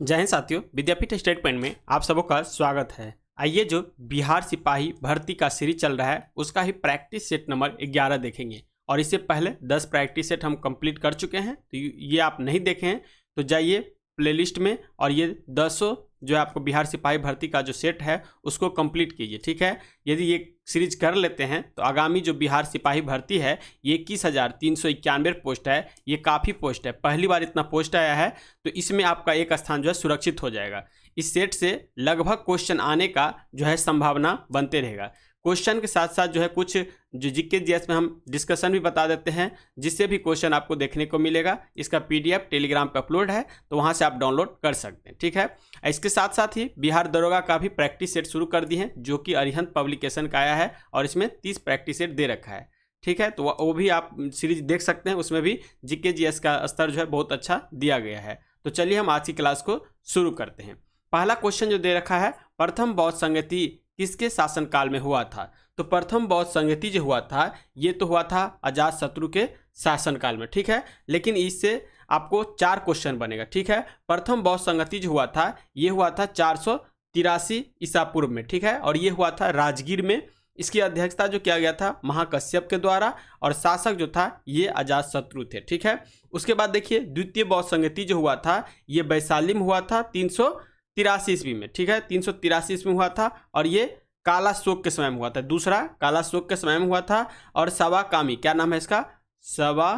जय हिंद साथियों, विद्यापीठ स्टेटमेंट में आप सबों का स्वागत है। आइए जो बिहार सिपाही भर्ती का सीरीज चल रहा है उसका ही प्रैक्टिस सेट नंबर 11 देखेंगे। और इससे पहले 10 प्रैक्टिस सेट हम कंप्लीट कर चुके हैं, तो ये आप नहीं देखे हैं तो जाइए प्लेलिस्ट में और ये 10 जो है आपको बिहार सिपाही भर्ती का जो सेट है उसको कंप्लीट कीजिए। ठीक है, यदि ये सीरीज कर लेते हैं तो आगामी जो बिहार सिपाही भर्ती है ये 21,391 पोस्ट है। ये काफ़ी पोस्ट है, पहली बार इतना पोस्ट आया है, तो इसमें आपका एक स्थान जो है सुरक्षित हो जाएगा। इस सेट से लगभग क्वेश्चन आने का जो है संभावना बनते रहेगा। क्वेश्चन के साथ साथ जो है कुछ जो जीके जीएस में हम डिस्कशन भी बता देते हैं, जिससे भी क्वेश्चन आपको देखने को मिलेगा। इसका पीडीएफ टेलीग्राम पे अपलोड है, तो वहां से आप डाउनलोड कर सकते हैं। ठीक है, इसके साथ साथ ही बिहार दरोगा का भी प्रैक्टिस सेट शुरू कर दी है, जो कि अरिहंत पब्लिकेशन का आया है और इसमें 30 प्रैक्टिस सेट दे रखा है। ठीक है, तो वो भी आप सीरीज देख सकते हैं, उसमें भी जीके जीएस का स्तर जो है बहुत अच्छा दिया गया है। तो चलिए हम आज की क्लास को शुरू करते हैं। पहला क्वेश्चन जो दे रखा है, प्रथम बौद्ध संगति किसके शासनकाल में हुआ था? तो प्रथम बौद्ध संगति जो हुआ था ये तो हुआ था अजात शत्रु के शासनकाल में। ठीक है, लेकिन इससे आपको 4 क्वेश्चन बनेगा। ठीक है, प्रथम बौद्ध संगति जो हुआ था ये हुआ था 483 ईसा पूर्व में। ठीक है, और ये हुआ था राजगीर में। इसकी अध्यक्षता जो किया गया था महाकश्यप के द्वारा, और शासक जो था ये अजात शत्रु थे। ठीक है, उसके बाद देखिए द्वितीय बौद्ध संगति जो हुआ था ये वैशाली में हुआ था 383 ईस्वी में। ठीक है, 383 ईस्वी में हुआ था, और ये काला शोक के समय में हुआ था। दूसरा काला शोक के समय में हुआ था। और सवा कामी, क्या नाम है इसका? सवा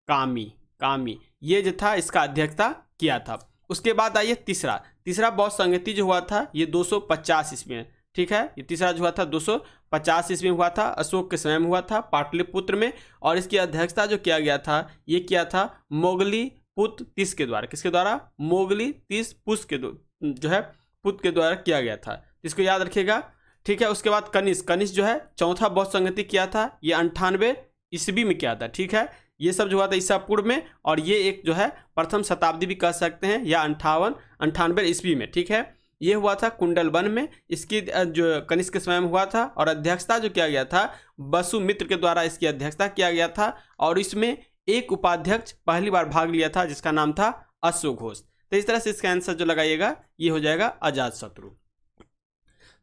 कामी ये जो था इसका अध्यक्षता किया था। उसके बाद आइए तीसरा बौद्ध संगति जो हुआ था ये 250 ईस्वी में। ठीक है, ये तीसरा जो हुआ था 250 ईस्वी में हुआ था, अशोक के समय में हुआ था पाटलिपुत्र में। और इसकी अध्यक्षता जो किया गया था ये किया था मोगली पुत्र तीस के द्वारा। किसके द्वारा? मोगली तीस पुष्प के जो है पुत्र के द्वारा किया गया था, इसको याद रखिएगा। ठीक है, उसके बाद कनिष्क जो है चौथा बौद्ध संगति किया था, ये 98 ईस्वी में किया था। ठीक है, ये सब जो हुआ था ईसा पूर्व में, और ये एक जो है प्रथम शताब्दी भी कह सकते हैं, या 98 ईस्वी में। ठीक है, ये हुआ था कुंडलवन में। इसकी जो कनिष्क के समय में हुआ था, और अध्यक्षता जो किया गया था वसुमित्र के द्वारा इसकी अध्यक्षता किया गया था। और इसमें एक उपाध्यक्ष पहली बार भाग लिया था जिसका नाम था अश्वघोष। तो इस तरह से इसका आंसर जो लगाइएगा ये हो जाएगा अजात शत्रु।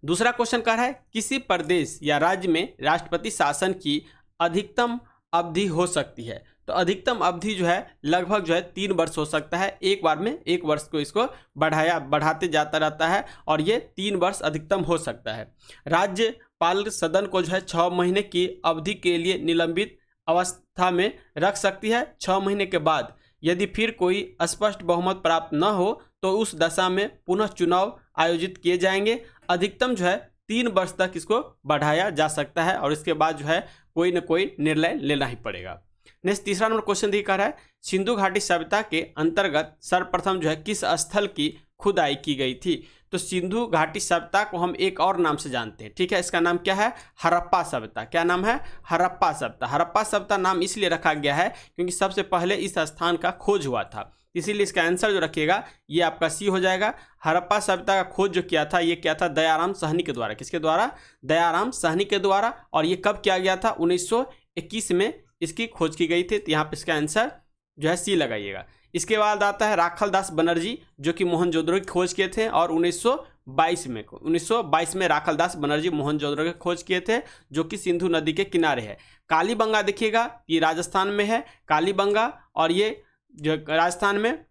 दूसरा क्वेश्चन कह रहा है किसी प्रदेश या राज्य में राष्ट्रपति शासन की अधिकतम अवधि हो सकती है? तो अधिकतम अवधि जो है लगभग जो है 3 वर्ष हो सकता है। एक बार में 1 वर्ष को इसको बढ़ाते जाता रहता है, और ये 3 वर्ष अधिकतम हो सकता है। राज्यपाल सदन को जो है 6 महीने की अवधि के लिए निलंबित अवस्था में रख सकती है। 6 महीने के बाद यदि फिर कोई स्पष्ट बहुमत प्राप्त न हो तो उस दशा में पुनः चुनाव आयोजित किए जाएंगे। अधिकतम जो है 3 वर्ष तक इसको बढ़ाया जा सकता है, और इसके बाद जो है कोई न कोई निर्णय लेना ही पड़ेगा। नेक्स्ट तीसरा नंबर क्वेश्चन दिखा रहा है, सिंधु घाटी सभ्यता के अंतर्गत सर्वप्रथम जो है किस स्थल की खुदाई की गई थी? तो सिंधु घाटी सभ्यता को हम एक और नाम से जानते हैं। ठीक है, इसका नाम क्या है? हड़प्पा सभ्यता। क्या नाम है? हड़प्पा सभ्यता। हड़प्पा सभ्यता नाम इसलिए रखा गया है क्योंकि सबसे पहले इस स्थान का खोज हुआ था, इसीलिए इसका आंसर जो रखिएगा ये आपका सी हो जाएगा। हड़प्पा सभ्यता का खोज जो किया था ये किया था दयाराम साहनी के द्वारा। किसके द्वारा? दयाराम साहनी के द्वारा। और ये कब किया गया था? 1921 में इसकी खोज की गई थी। तो यहाँ पे इसका आंसर जो है सी लगाइएगा। इसके बाद आता है राखल दास बनर्जी, जो कि मोहनजोदड़ो की खोज किए थे, और 1922 में राखल दास बनर्जी मोहनजोदड़ो की खोज किए थे, जो कि सिंधु नदी के किनारे है। कालीबंगा देखिएगा, ये राजस्थान में है कालीबंगा, और ये जो राजस्थान में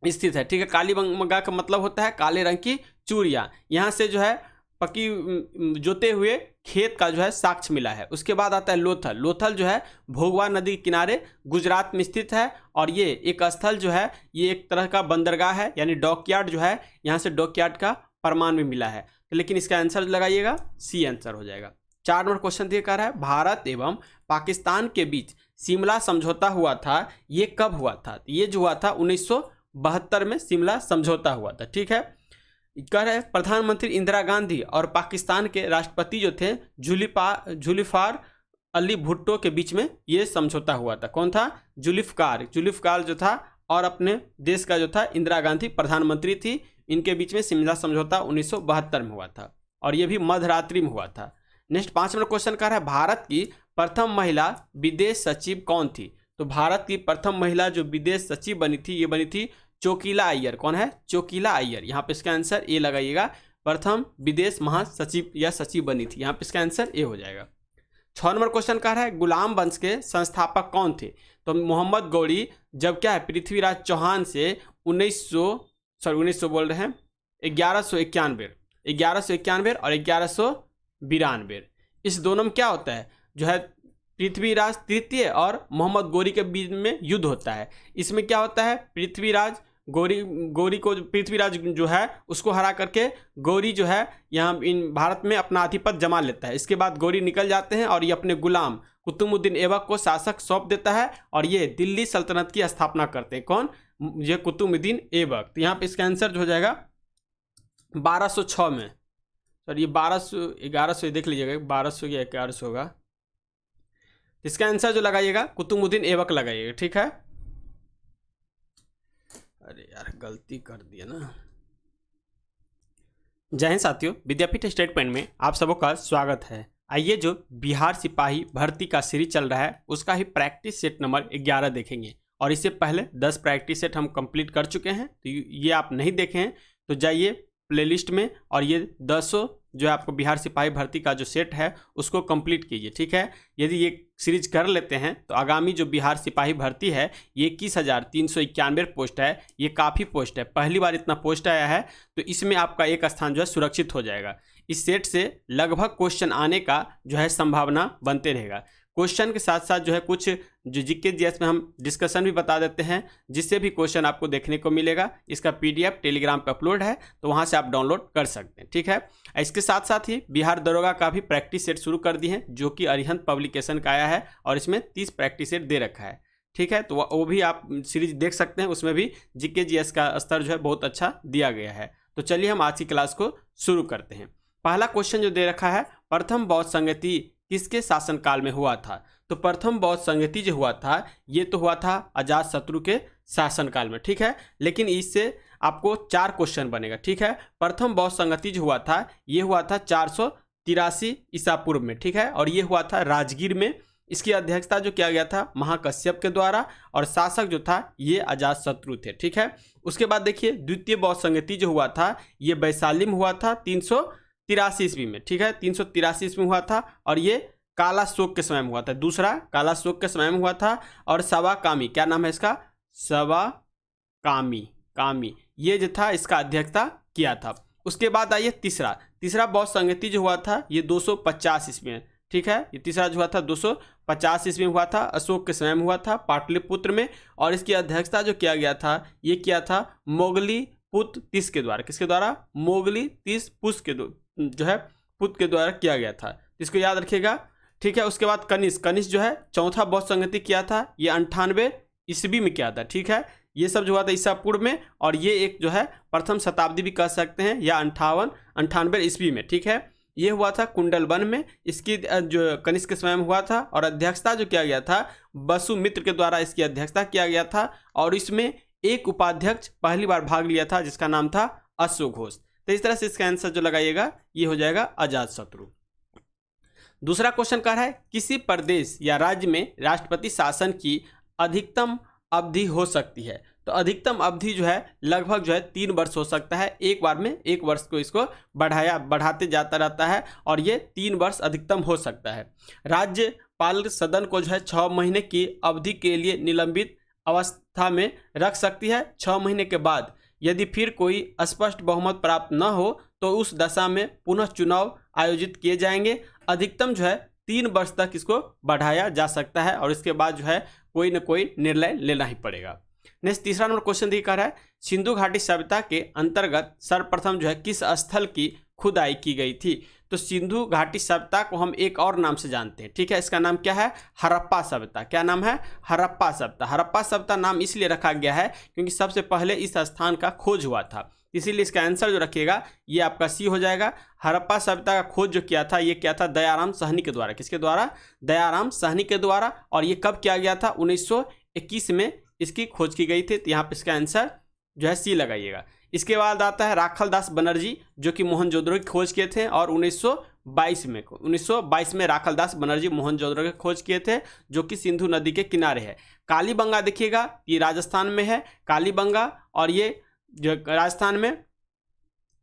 स्थित है। ठीक है, कालीबंगा का मतलब होता है काले रंग की चूड़ियाँ। यहाँ से जो है पकी जोते हुए खेत का जो है साक्ष्य मिला है। उसके बाद आता है लोथल जो है भोगवा नदी के किनारे गुजरात में स्थित है, और ये एक स्थल जो है ये एक तरह का बंदरगाह है, यानी डॉकयार्ड जो है, यहाँ से डॉकयार्ड का प्रमाण भी मिला है। लेकिन इसका आंसर लगाइएगा सी आंसर हो जाएगा। 4 नंबर क्वेश्चन दिया कर रहा है, भारत एवं पाकिस्तान के बीच शिमला समझौता हुआ था, ये कब हुआ था? ये जो हुआ था 1972 में शिमला समझौता हुआ था। ठीक है, कह रहे हैं प्रधानमंत्री इंदिरा गांधी और पाकिस्तान के राष्ट्रपति जो थे जुल्फिकार अली भुट्टो के बीच में ये समझौता हुआ था। कौन था? जुल्फिकार जो था, और अपने देश का जो था इंदिरा गांधी प्रधानमंत्री थी। इनके बीच में शिमला समझौता 1972 में हुआ था, और ये भी मध्यरात्रि में हुआ था। नेक्स्ट 5 नंबर क्वेश्चन कह रहा है, भारत की प्रथम महिला विदेश सचिव कौन थी? तो भारत की प्रथम महिला जो विदेश सचिव बनी थी ये बनी थी चोकीला अय्यर। कौन है? चोकीला अय्यर। यहाँ पे इसका आंसर ए लगाइएगा। प्रथम विदेश महासचिव या सचिव बनी थी। यहाँ पे इसका आंसर ए हो जाएगा। 6 नंबर क्वेश्चन कह रहा है गुलाम वंश के संस्थापक कौन थे? तो मोहम्मद गौरी जब क्या है पृथ्वीराज चौहान से 1191 बोल रहे हैं 1191 और 1192। इस दोनों में क्या होता है जो है पृथ्वीराज तृतीय और मोहम्मद गौरी के बीच में युद्ध होता है। इसमें क्या होता है पृथ्वीराज गौरी को पृथ्वीराज जो है उसको हरा करके गौरी जो है यहाँ इन भारत में अपना आधिपत्य जमा लेता है। इसके बाद गौरी निकल जाते हैं और ये अपने गुलाम कुतुबुद्दीन ऐबक को शासक सौंप देता है और ये दिल्ली सल्तनत की स्थापना करते हैं। कौन? ये कुतुबुद्दीन ऐबक। तो यहाँ पे इसका आंसर जो हो जाएगा 1206 में। सर ये 1100 देख लीजिएगा 1200 या 1100 होगा। इसका आंसर जो लगाइएगा कुतुबुद्दीन ऐबक लगाइएगा। ठीक है। अरे यार गलती कर दिया ना। जय हिंद साथियों, विद्यापीठ स्टेटमेंट में आप सबों का स्वागत है। आइए जो बिहार सिपाही भर्ती का सीरीज चल रहा है उसका ही प्रैक्टिस सेट नंबर 11 देखेंगे। और इससे पहले 10 प्रैक्टिस सेट हम कंप्लीट कर चुके हैं, तो ये आप नहीं देखे हैं तो जाइए प्लेलिस्ट में और ये 10 जो है आपको बिहार सिपाही भर्ती का जो सेट है उसको कंप्लीट कीजिए। ठीक है। यदि ये सीरीज कर लेते हैं तो आगामी जो बिहार सिपाही भर्ती है ये 21,391 पोस्ट है। ये काफ़ी पोस्ट है, पहली बार इतना पोस्ट आया है, तो इसमें आपका एक स्थान जो है सुरक्षित हो जाएगा। इस सेट से लगभग क्वेश्चन आने का जो है संभावना बनते रहेगा। क्वेश्चन के साथ साथ जो है कुछ जो जीके जीएस में हम डिस्कशन भी बता देते हैं, जिससे भी क्वेश्चन आपको देखने को मिलेगा। इसका पीडीएफ टेलीग्राम पे अपलोड है, तो वहां से आप डाउनलोड कर सकते हैं। ठीक है। इसके साथ साथ ही बिहार दरोगा का भी प्रैक्टिस सेट शुरू कर दिए हैं, जो कि अरिहंत पब्लिकेशन का आया है और इसमें 30 प्रैक्टिस सेट दे रखा है। ठीक है। तो वो भी आप सीरीज देख सकते हैं, उसमें भी जीके जीएस का स्तर जो है बहुत अच्छा दिया गया है। तो चलिए हम आज की क्लास को शुरू करते हैं। पहला क्वेश्चन जो दे रखा है, प्रथम बौद्ध संगति किसके शासनकाल में हुआ था? तो प्रथम बौद्ध संगति जो हुआ था ये तो हुआ था अजातशत्रु के शासनकाल में। ठीक है। लेकिन इससे आपको 4 क्वेश्चन बनेगा। ठीक है। प्रथम बौद्ध संगति जो हुआ था ये हुआ था 483 ईसा पूर्व में। ठीक है। और ये हुआ था राजगीर में। इसकी अध्यक्षता जो किया गया था महाकश्यप के द्वारा और शासक जो था ये अजातशत्रु थे। ठीक है। उसके बाद देखिए द्वितीय बौद्ध संगति जो हुआ था ये वैशाली में हुआ था 383 ईस्वी में। ठीक है। 383 ईस्वी में हुआ था और ये काला शोक के समय में हुआ था। दूसरा काला शोक के समय में हुआ था। और सवा कामी, क्या नाम है इसका? सवा कामी ये जो था इसका अध्यक्षता किया था। उसके बाद आइए तीसरा बौद्ध संगति जो हुआ था ये 250 ईस्वी में। ठीक है। ये तीसरा जो हुआ था 250 ईस्वी में हुआ था, अशोक के समय में हुआ था पाटलिपुत्र में। और इसकी अध्यक्षता जो किया गया था ये किया था मोगली पुत्र तीस के द्वारा। किसके द्वारा? मोगली तीस पुष्प के जो है पुत्र के द्वारा किया गया था। इसको याद रखिएगा। ठीक है। उसके बाद कनिष्क जो है चौथा बौद्ध संगति किया था, ये 98 ईस्वी में किया था। ठीक है। ये सब जो हुआ था ईसा पूर्व में, और ये एक जो है प्रथम शताब्दी भी कह सकते हैं या 98 ईस्वी में। ठीक है। ये हुआ था कुंडलवन में। इसकी जो कनिष्क के समय में हुआ था और अध्यक्षता जो किया गया था वसुमित्र के द्वारा इसकी अध्यक्षता किया गया था। और इसमें एक उपाध्यक्ष पहली बार भाग लिया था जिसका नाम था अश्वघोष। तो इस तरह से इसका आंसर जो लगाइएगा ये हो जाएगा अजातशत्रु। दूसरा क्वेश्चन कर रहा है किसी प्रदेश या राज्य में राष्ट्रपति शासन की अधिकतम अवधि हो सकती है? तो अधिकतम अवधि जो है लगभग जो है 3 वर्ष हो सकता है। एक बार में 1 वर्ष को इसको बढ़ाते जाता रहता है और ये 3 वर्ष अधिकतम हो सकता है। राज्यपाल सदन को जो है 6 महीने की अवधि के लिए निलंबित अवस्था में रख सकती है। 6 महीने के बाद यदि फिर कोई स्पष्ट बहुमत प्राप्त न हो तो उस दशा में पुनः चुनाव आयोजित किए जाएंगे। अधिकतम जो है 3 वर्ष तक इसको बढ़ाया जा सकता है और इसके बाद जो है कोई न कोई निर्णय लेना ही पड़ेगा। नेक्स्ट तीसरा नंबर क्वेश्चन दिखा रहा है सिंधु घाटी सभ्यता के अंतर्गत सर्वप्रथम जो है किस स्थल की खुदाई की गई थी? तो सिंधु घाटी सभ्यता को हम एक और नाम से जानते हैं। ठीक है। इसका नाम क्या है? हड़प्पा सभ्यता। क्या नाम है? हड़प्पा सभ्यता। हड़प्पा सभ्यता नाम इसलिए रखा गया है क्योंकि सबसे पहले इस स्थान का खोज हुआ था, इसीलिए इसका आंसर जो रखिएगा ये आपका सी हो जाएगा। हड़प्पा सभ्यता का खोज जो किया था ये किया था दयाराम साहनी के द्वारा। किसके द्वारा? दयाराम साहनी के द्वारा। और ये कब किया गया था? 1921 में इसकी खोज की गई थी। तो यहाँ पे इसका आंसर जो है सी लगाइएगा। इसके बाद आता है राखल दास बनर्जी जो कि मोहनजोदड़ो की खोज किए थे और 1922 में 1922 में राखलदास बनर्जी मोहनजोदड़ो के खोज किए थे, जो कि सिंधु नदी के किनारे है। कालीबंगा देखिएगा, ये राजस्थान में है कालीबंगा, और ये जो राजस्थान में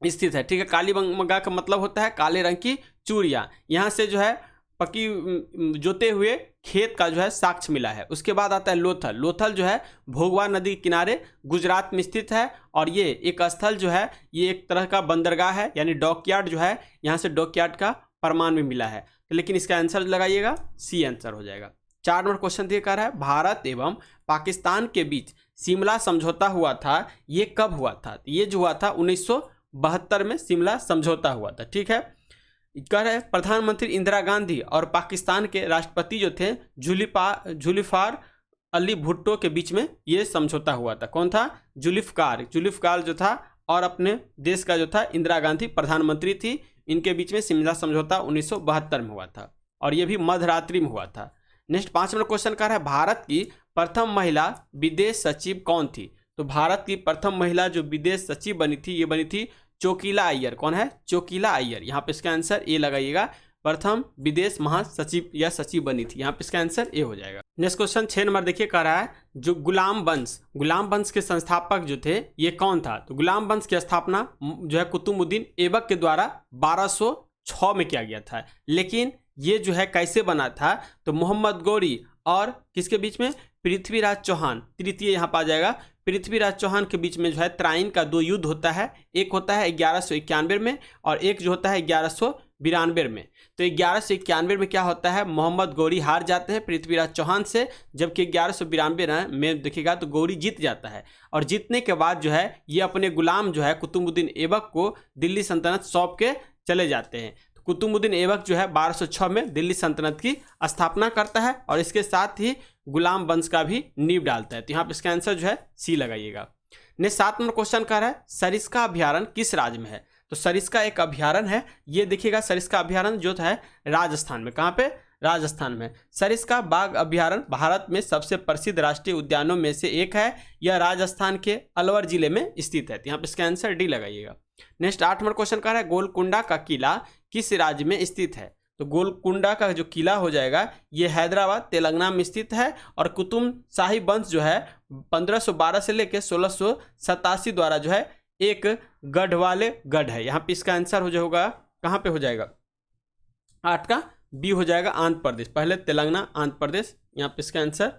स्थित है, ठीक है। कालीबंगा का मतलब होता है काले रंग की चूड़ियाँ। यहाँ से जो है पकी जोते हुए खेत का जो है साक्ष्य मिला है। उसके बाद आता है लोथल। लोथल जो है भोगवा नदी के किनारे गुजरात में स्थित है, और ये एक स्थल जो है ये एक तरह का बंदरगाह है, यानी डॉकयार्ड जो है, यहाँ से डॉकयार्ड का प्रमाण भी मिला है। तो लेकिन इसका आंसर लगाइएगा सी आंसर हो जाएगा। 4 नंबर क्वेश्चन दिया कर रहा है, भारत एवं पाकिस्तान के बीच शिमला समझौता हुआ था, ये कब हुआ था? ये जो हुआ था 1972 में शिमला समझौता हुआ था, ठीक है। कह रहे प्रधानमंत्री इंदिरा गांधी और पाकिस्तान के राष्ट्रपति जो थे जुल्फिकार अली भुट्टो के बीच में ये समझौता हुआ था। कौन था? जुल्फिकार जो था, और अपने देश का जो था इंदिरा गांधी प्रधानमंत्री थी। इनके बीच में शिमला समझौता 1972 में हुआ था, और ये भी मध्यरात्रि में हुआ था। नेक्स्ट 5 नंबर क्वेश्चन कह रहा है, भारत की प्रथम महिला विदेश सचिव कौन थी? तो भारत की प्रथम महिला जो विदेश सचिव बनी थी, ये बनी थी चोकीला अय्यर। कौन है? चोकीला अय्यर। यहाँ पे इसका आंसर ए लगाइएगा, प्रथम विदेश महासचिव या सचिव बनी थी। यहाँ पे इसका आंसर ए हो जाएगा। नेक्स्ट क्वेश्चन 6 नंबर देखिए, कह रहा है जो गुलाम वंश के संस्थापक जो थे ये कौन था? तो गुलाम वंश की स्थापना जो है कुतुबुद्दीन ऐबक के द्वारा 1206 में किया गया था। लेकिन ये जो है कैसे बना था? तो मोहम्मद गौरी और किसके बीच में? पृथ्वीराज चौहान, तृतीय यहाँ पर आ जाएगा। पृथ्वीराज चौहान के बीच में जो है त्राइन का 2 युद्ध होता है। एक होता है 1191 में, और एक जो होता है 1192 में। तो 1191 में क्या होता है? मोहम्मद गौरी हार जाते हैं पृथ्वीराज चौहान से, जबकि 1192 में देखिएगा तो गौरी जीत जाता है। और जीतने के बाद जो है ये अपने गुलाम जो है कुतुबुद्दीन ऐबक को दिल्ली सल्तनत सौंप के चले जाते हैं। तो कुतुबुद्दीन ऐबक जो है 1206 में दिल्ली सल्तनत की स्थापना करता है, और इसके साथ ही गुलाम वंश का भी नींव डालता है। तो यहाँ पे इसका आंसर जो है सी लगाइएगा। नेक्स्ट 7 नंबर क्वेश्चन कह रहा है, सरिस्का अभ्यारण्य किस राज्य में है? तो सरिस्का एक अभ्यारण्य है, ये देखिएगा सरिस्का अभ्यारण्य जो है राजस्थान में। कहाँ पे? राजस्थान में। सरिस्का बाघ अभ्यारण्य भारत में सबसे प्रसिद्ध राष्ट्रीय उद्यानों में से एक है। यह राजस्थान के अलवर जिले में स्थित है। तो यहाँ पे इसका आंसर डी लगाइएगा। नेक्स्ट 8 नंबर क्वेश्चन कह रहा है, गोलकुंडा का किला किस राज्य में स्थित है? तो गोलकुंडा का जो किला हो जाएगा ये हैदराबाद तेलंगाना में स्थित है, और कुतुब शाही वंश जो है 1512 से लेकर 1687 द्वारा जो है एक गढ़वाले गढ़ है। यहाँ पे इसका आंसर हो जाएगा, कहाँ पे हो जाएगा? 8 का बी हो जाएगा, आंध्र प्रदेश। पहले तेलंगाना, आंध्र प्रदेश। यहाँ पे इसका आंसर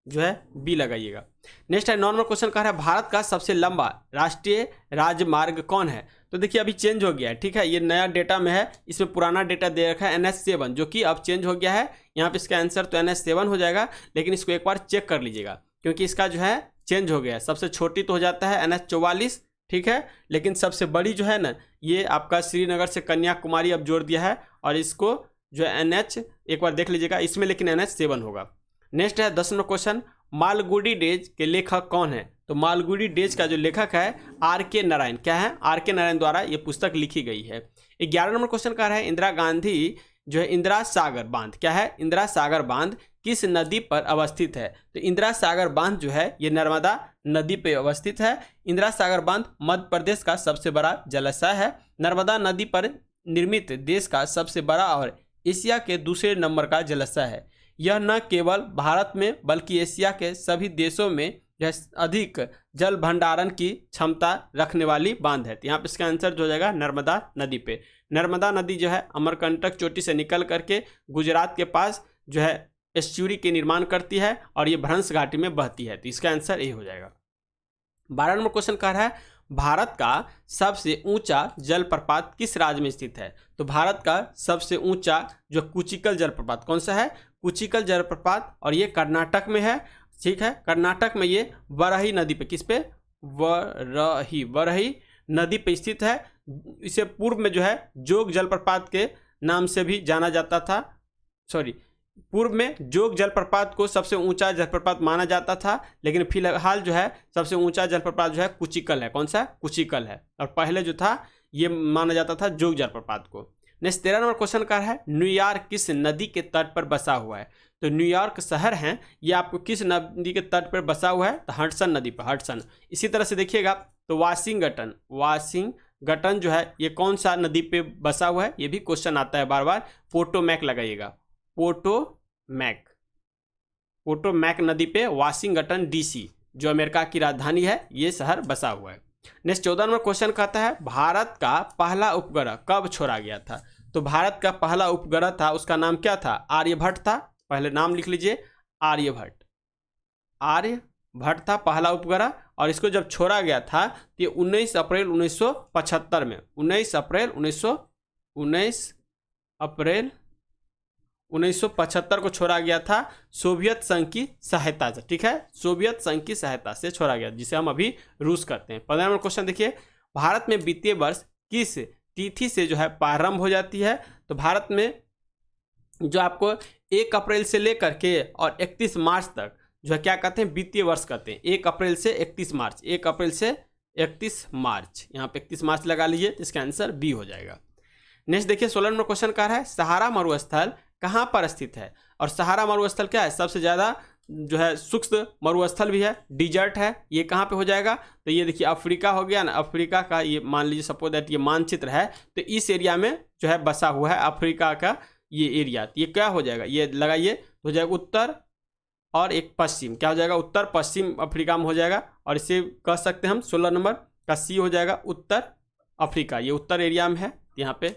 जो है बी लगाइएगा। नेक्स्ट है 9 नंबर क्वेश्चन कह रहा है, भारत का सबसे लंबा राष्ट्रीय राजमार्ग कौन है? तो देखिए अभी चेंज हो गया है, ठीक है। ये नया डेटा में है, इसमें पुराना डेटा दे रखा है NH7, जो कि अब चेंज हो गया है। यहाँ पे इसका आंसर तो NH7 हो जाएगा, लेकिन इसको एक बार चेक कर लीजिएगा, क्योंकि इसका जो है चेंज हो गया है। सबसे छोटी तो हो जाता है NH44, ठीक है, लेकिन सबसे बड़ी जो है ना ये आपका श्रीनगर से कन्याकुमारी अब जोड़ दिया है, और इसको जो है NH एक बार देख लीजिएगा, इसमें लेकिन NH7 होगा। नेक्स्ट है 10 नंबर क्वेश्चन, मालगुडी डेज के लेखक कौन है? तो मालगुडी डेज का जो लेखक है RK नारायण। क्या है? RK नारायण द्वारा ये पुस्तक लिखी गई है। 11 नंबर क्वेश्चन कह रहा है, इंदिरा गांधी जो है इंदिरा सागर बांध, क्या है? इंदिरा सागर बांध किस नदी पर अवस्थित है? तो इंदिरा सागर बांध जो है ये नर्मदा नदी पर अवस्थित है। इंदिरा सागर बांध मध्य प्रदेश का सबसे बड़ा जलाशय है। नर्मदा नदी पर निर्मित देश का सबसे बड़ा और एशिया के दूसरे नंबर का जलाशय है। यह न केवल भारत में बल्कि एशिया के सभी देशों में अधिक जल भंडारण की क्षमता रखने वाली बांध है। यहाँ पे इसका आंसर जो हो जाएगा नर्मदा नदी पे। नर्मदा नदी जो है अमरकंटक चोटी से निकल करके गुजरात के पास जो है एस्चुरी के निर्माण करती है, और ये भ्रंश घाटी में बहती है। तो इसका आंसर ए हो जाएगा। 12 नंबर क्वेश्चन कह रहा है, भारत का सबसे ऊंचा जलप्रपात किस राज्य में स्थित है? तो भारत का सबसे ऊंचा जो कुचिकल जलप्रपात कौन सा है? कुचिकल जलप्रपात, और ये कर्नाटक में है, ठीक है। कर्नाटक में ये वरही नदी पे, किस पे? वरही नदी पे स्थित है। इसे पूर्व में जो है जोग जलप्रपात के नाम से भी जाना जाता था। पूर्व में जोग जलप्रपात को सबसे ऊंचा जलप्रपात माना जाता था, लेकिन फिलहाल जो है सबसे ऊंचा जलप्रपात जो है कुचिकल है। कौन सा? कुचिकल है, और पहले जो था ये माना जाता था जोग जलप्रपात को। नेक्स्ट 13 नंबर क्वेश्चन का है, न्यूयॉर्क किस नदी के तट पर बसा हुआ है? तो न्यूयॉर्क शहर है, ये आपको किस नदी के तट पर बसा हुआ है? तो हडसन नदी पर, हडसन। इसी तरह से देखिएगा तो वाशिंगटन गठन जो है ये कौन सा नदी पे बसा हुआ है, ये भी क्वेश्चन आता है बार बार। पोटोमैक लगाइएगा, पोटोमैक, पोटोमैक नदी पे वाशिंगटन डीसी जो अमेरिका की राजधानी है, ये शहर बसा हुआ है। नेक्स्ट 14 नंबर क्वेश्चन कहता है भारत का पहला उपग्रह कब छोड़ा गया था। तो भारत का पहला उपग्रह था, उसका नाम क्या था, आर्यभट्ट था। पहले नाम लिख लीजिए, आर्यभट्ट, आर्यभट्ट था पहला उपग्रह। और इसको जब छोड़ा गया था तो ये 19 अप्रैल 1975 में, 19 अप्रैल 1975 को छोड़ा गया था सोवियत संघ की सहायता से। ठीक है, सोवियत संघ की सहायता से छोड़ा गया, जिसे हम अभी रूस करते हैं। 15 नंबर क्वेश्चन देखिए, भारत में वित्तीय वर्ष किस तिथि से जो है प्रारंभ हो जाती है। तो भारत में जो आपको 1 अप्रैल से लेकर के और 31 मार्च तक जो है क्या कहते हैं, वित्तीय वर्ष कहते हैं। 1 अप्रैल से 31 मार्च, 1 अप्रैल से 31 मार्च, यहाँ पे 31 मार्च लगा लीजिए, तो इसका आंसर बी हो जाएगा। नेक्स्ट देखिए 16 नंबर क्वेश्चन क्या है, सहारा मरुस्थल कहाँ पर स्थित है। और सहारा मरुस्थल क्या है, सबसे ज़्यादा जो है शुष्क मरुस्थल भी है, डिजर्ट है। ये कहाँ पे हो जाएगा, तो ये देखिए अफ्रीका हो गया ना, अफ्रीका का ये मान लीजिए सपोज दैट ये मानचित्र है, तो इस एरिया में जो है बसा हुआ है अफ्रीका का ये एरिया। तो ये क्या हो जाएगा, ये लगाइए, तो हो जाएगा उत्तर और एक पश्चिम, क्या हो जाएगा, उत्तर पश्चिम अफ्रीका में हो जाएगा। और इसे कह सकते हैं हम 16 नंबर का सी हो जाएगा, उत्तर अफ्रीका, ये उत्तर एरिया में है, यहाँ पे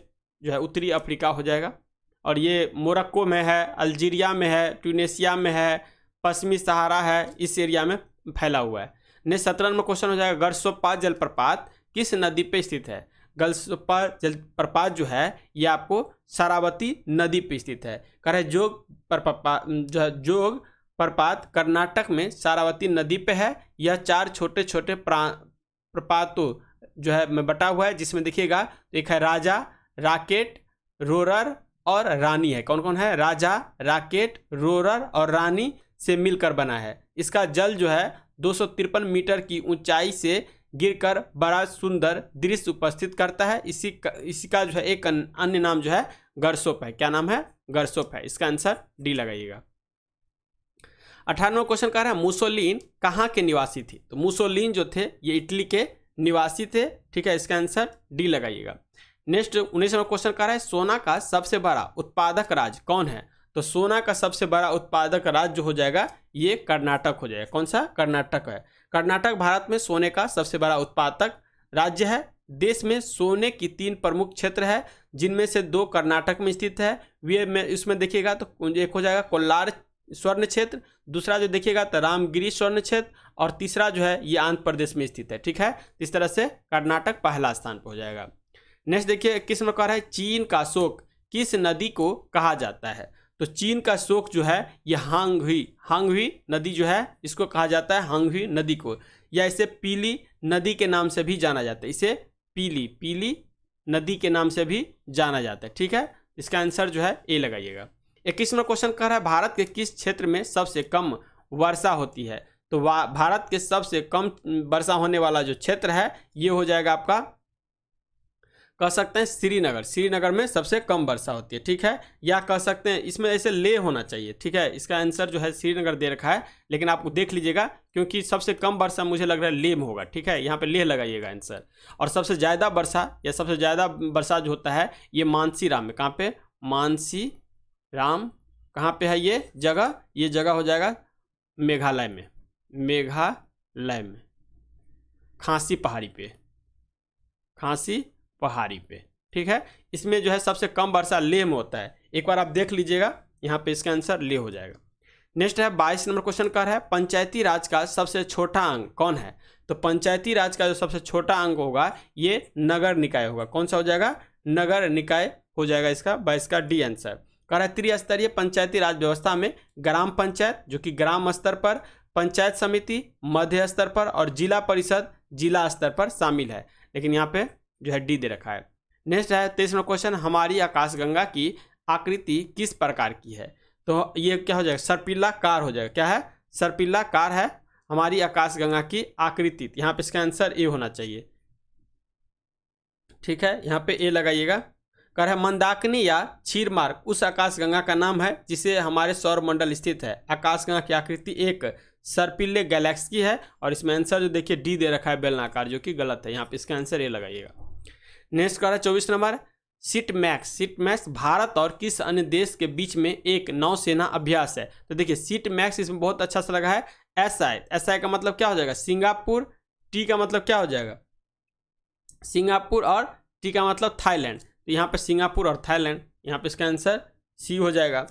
जो है उत्तरी अफ्रीका हो जाएगा। और ये मोरक्को में है, अल्जीरिया में है, ट्यूनेशिया में है, पश्चिमी सहारा है, इस एरिया में फैला हुआ है। नेक्स्ट 17 नंबर क्वेश्चन हो जाएगा, गरसोप्पा जलप्रपात किस नदी पे स्थित है। गरसोप्पा जलप्रपात जो है ये आपको शरावती नदी पे स्थित है। कह रहे जोग प्रपात कर्नाटक में शरावती नदी पे है। यह 4 छोटे छोटे प्रपातों जो है में बटा हुआ है, जिसमें देखिएगा एक है राजा, राकेट, रोरर और रानी है। कौन कौन है, राजा, राकेट, रोरर और रानी से मिलकर बना है। इसका जल जो है 253 मीटर की ऊंचाई से गिरकर बड़ा सुंदर दृश्य उपस्थित करता है। इसी का जो है एक अन्य नाम जो है गरसोप है। क्या नाम है, गरसोप है। इसका आंसर डी लगाइएगा। 18वां क्वेश्चन कह रहा है मुसोलिन कहाँ के निवासी थे। तो मुसोलिन जो थे ये इटली के निवासी थे। ठीक है, इसका आंसर डी लगाइएगा। नेक्स्ट 19वां क्वेश्चन कह रहा है सोना का सबसे बड़ा उत्पादक राज्य कौन है। तो सोना का सबसे बड़ा उत्पादक राज्य जो हो जाएगा ये कर्नाटक हो जाएगा। कौन सा, कर्नाटक है। कर्नाटक भारत में सोने का सबसे बड़ा उत्पादक राज्य है। देश में सोने की 3 प्रमुख क्षेत्र है, जिनमें से 2 कर्नाटक में स्थित है। वे में इसमें देखिएगा तो एक हो जाएगा कोल्लार स्वर्ण क्षेत्र, दूसरा जो देखिएगा तो रामगिरी स्वर्ण क्षेत्र, और तीसरा जो है ये आंध्र प्रदेश में स्थित है। ठीक है, इस तरह से कर्नाटक पहला स्थान पर हो जाएगा। नेक्स्ट देखिए किस प्रकार है, चीन का शोक किस नदी को कहा जाता है। तो चीन का शोक जो है ये हांगहुई नदी जो है इसको कहा जाता है हांगहुई नदी को, या इसे पीली नदी के नाम से भी जाना जाता है। इसे पीली नदी के नाम से भी जाना जाता है। ठीक है, इसका आंसर जो है ए लगाइएगा। 21वां क्वेश्चन कह रहा है भारत के किस क्षेत्र में सबसे कम वर्षा होती है। तो भारत के सबसे कम वर्षा होने वाला जो क्षेत्र है ये हो जाएगा आपका, कह सकते हैं श्रीनगर में सबसे कम वर्षा होती है। ठीक है, या कह सकते हैं इसमें ऐसे ले होना चाहिए। ठीक है, इसका आंसर जो है श्रीनगर दे रखा है, लेकिन आपको देख लीजिएगा क्योंकि सबसे कम वर्षा मुझे लग रहा है ले में होगा। ठीक है, यहाँ पे ले लगाइएगा आंसर। और सबसे ज़्यादा वर्षा या सबसे ज़्यादा वर्षा जो होता है ये मानसीराम में। कहाँ पे, मानसीराम कहाँ पे है ये जगह हो जाएगा मेघालय में, खांसी पहाड़ी पे। ठीक है, इसमें जो है सबसे कम वर्षा लेह में होता है। एक बार आप देख लीजिएगा, यहाँ पे इसका आंसर लेह हो जाएगा। नेक्स्ट है 22 नंबर क्वेश्चन का है पंचायती राज का सबसे छोटा अंग कौन है। तो पंचायती राज का जो सबसे छोटा अंग होगा ये नगर निकाय होगा। कौन सा हो जाएगा, नगर निकाय हो जाएगा इसका। 22 का डी आंसर। कह रहा है त्रिस्तरीय पंचायती राज व्यवस्था में ग्राम पंचायत जो कि ग्राम स्तर पर, पंचायत समिति मध्य स्तर पर और जिला परिषद जिला स्तर पर शामिल है, लेकिन यहाँ पे जो है डी दे रखा है। नेक्स्ट है 23वां क्वेश्चन, हमारी आकाशगंगा की आकृति किस प्रकार की है। तो ये क्या हो जाएगा, सर्पिलाकार हो जाएगा। क्या है, सर्पिलाकार है हमारी आकाशगंगा की आकृति। यहाँ पे इसका आंसर ए होना चाहिए। ठीक है, यहाँ पे ए लगाइएगा। कह रहा है मंदाकिनी या क्षीरमार्ग उस आकाशगंगा का नाम है जिसे हमारे सौर मंडल स्थित है। आकाशगंगा की आकृति एक सर्पिले गैलेक्सी की है, और इसमें आंसर जो देखिए डी दे रखा है बेलनाकार, जो कि गलत है। यहाँ पे इसका आंसर ए लगाइएगा। नेक्स्ट कह रहा है 24 नंबर, सीट मैक्स भारत और किस अन्य देश के बीच में एक नौसेना अभ्यास है। तो देखिए सीट मैक्स इसमें बहुत अच्छा सा लगा है। एसआई का मतलब क्या हो जाएगा, सिंगापुर। टी का मतलब क्या हो जाएगा, सिंगापुर, और टी का मतलब थाईलैंड। तो यहाँ पे सिंगापुर और थाईलैंड, यहाँ पे इसका आंसर सी हो जाएगा।